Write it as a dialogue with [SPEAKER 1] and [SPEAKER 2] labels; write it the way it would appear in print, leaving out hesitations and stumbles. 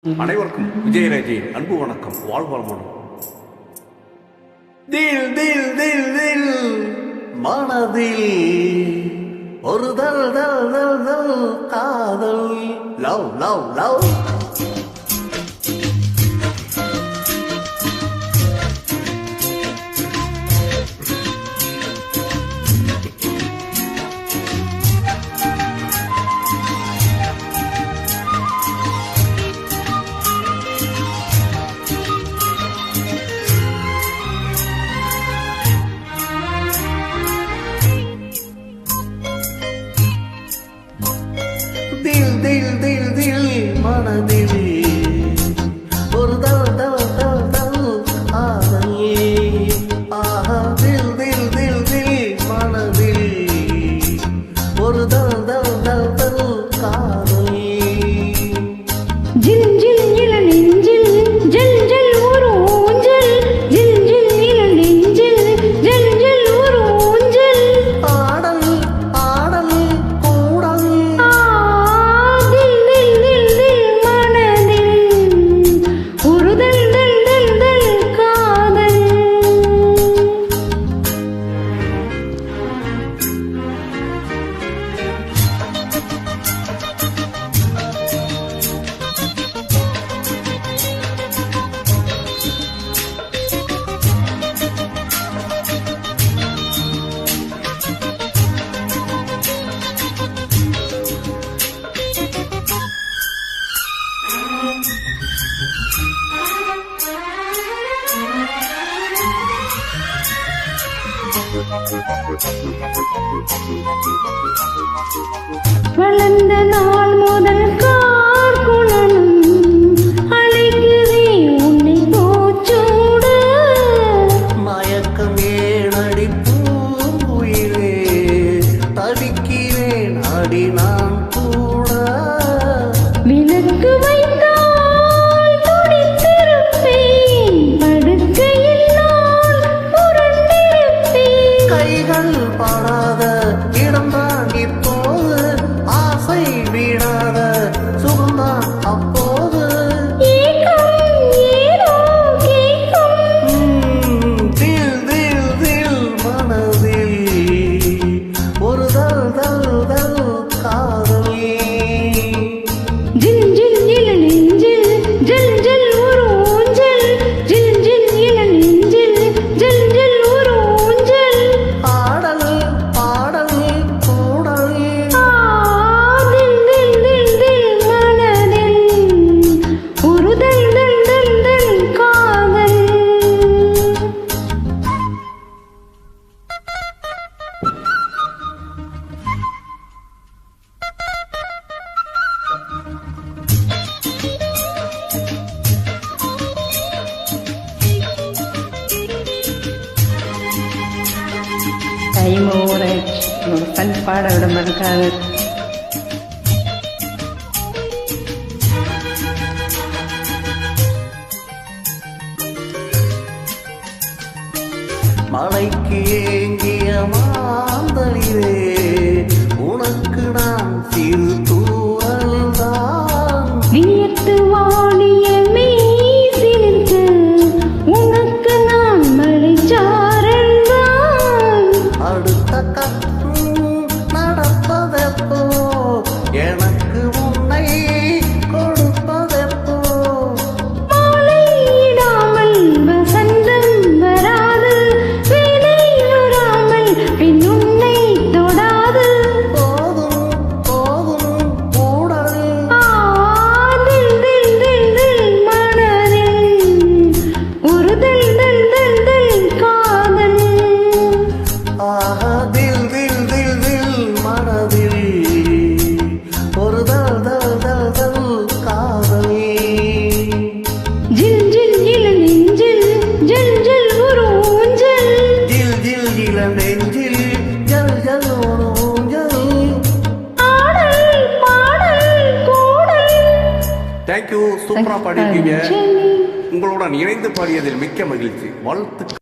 [SPEAKER 1] அனைவருக்கும் விஜயராஜின் அன்பு வணக்கம். வாழ்வாழ்மனும் தில் தில் தில் தில் மனதில் ஒரு தல் தல் தல் தல் காதல் லவ் லவ் லவ் தில் தில் தில் தில் மனதில் ஒரு தல் தல் தல் தல் காதல். ஆஹா தில் தில் தில் தில் மனதில் ஒரு தல் தல் தல் தல் காதல்.
[SPEAKER 2] ஜில் ஜில் இள நெஞ்சில் ஜல் ஜல் ஒரு ஊஞ்சல். ஜில் ஜில் இள நெஞ்சில் ஜல் ஜல் ஒரு ஊஞ்சல்.
[SPEAKER 1] ஆடல் ஆடல் கூடல்
[SPEAKER 2] தில் தில் தில் தில் மனதில் ஒரு தல் தல் தல் தல் காதல். வளர்ந்த நாள் முதல் கார்குணனும் அழைக்குதே உன்னை போச்சூட.
[SPEAKER 1] மயக்கம் ஏனடி பூங்குயிலே தவிக்கிறேன் அடி நான் கூட.
[SPEAKER 2] விளக்கு வைத்தால் துடித்திருப்பேன், படுக்கையில் நான் புரண்டிருப்பேன்.
[SPEAKER 1] கைகள் பாடாத இடம் தான் இப்போது, ஆசை வீடாத சுகம்தான் அப்போது.
[SPEAKER 2] ஏக்கம் ஏனோ கேட்கும்.
[SPEAKER 1] தில் தில் தில் மனதில் ஒரு தல் தல் தல் காதல்.
[SPEAKER 2] ஜில் ஜில் இள நெஞ்சில் ஜல் ஜல் ஒரு ஊஞ்சல். ஜில் ஜில் இள நெஞ்சில் ஜல் ஜல் ஒரு ஊஞ்சல்.
[SPEAKER 1] ஆடல் ஆடல் கூடல்
[SPEAKER 2] தில் தில் தில் தில் மனதில் ஒரு தல் தல் தல் தல் காதல். டைம் ஓவர் ஆயிடுச்சு. ஒரு கண் பாட விட மாட்டாங்க.
[SPEAKER 1] மலைக்கு ஏங்கிய மாந்தளிரே உனக்கு நான் சிறு தூரல் தான்.
[SPEAKER 2] வியத்து வாடிய மெய்சிலிர்த்து உனக்கு நான் மலைச்சாரல் தான்.
[SPEAKER 1] அடுத்த கட்டும் நடப்பதெப்போ, எனக்கு உன்னை கொடுப்பதெப்போ.
[SPEAKER 2] மாலையிடாமல் வசந்தம் வராது, வேலையுறாமல் பின் உன்னை தொடாது.
[SPEAKER 1] போதும் போதும் கூடல்
[SPEAKER 2] தில் தில் தில் தில் மனதில் ஒரு தல் தல் தல் தல் காதல்.
[SPEAKER 1] ஆஹா தில் தில் தில் தில் மனதில் ஒரு தல் தல் தல் தல் காதல்.
[SPEAKER 2] ஜில் ஜில் இள நெஞ்சில் ஜல் ஜல் ஒரு ஊஞ்சல்.
[SPEAKER 1] ஜில் ஜில் இள நெஞ்சில் ஜல் ஜல் ஒரு ஊஞ்சல்.
[SPEAKER 2] ஆடல் பாடல் கூடல்.
[SPEAKER 1] தேங்க்யூ, சூப்பரா பாடியிருக்கீங்க. உங்களுடன் இணைந்து பாடியதில் மிக்க மகிழ்ச்சி. வாழ்த்துக்கள்.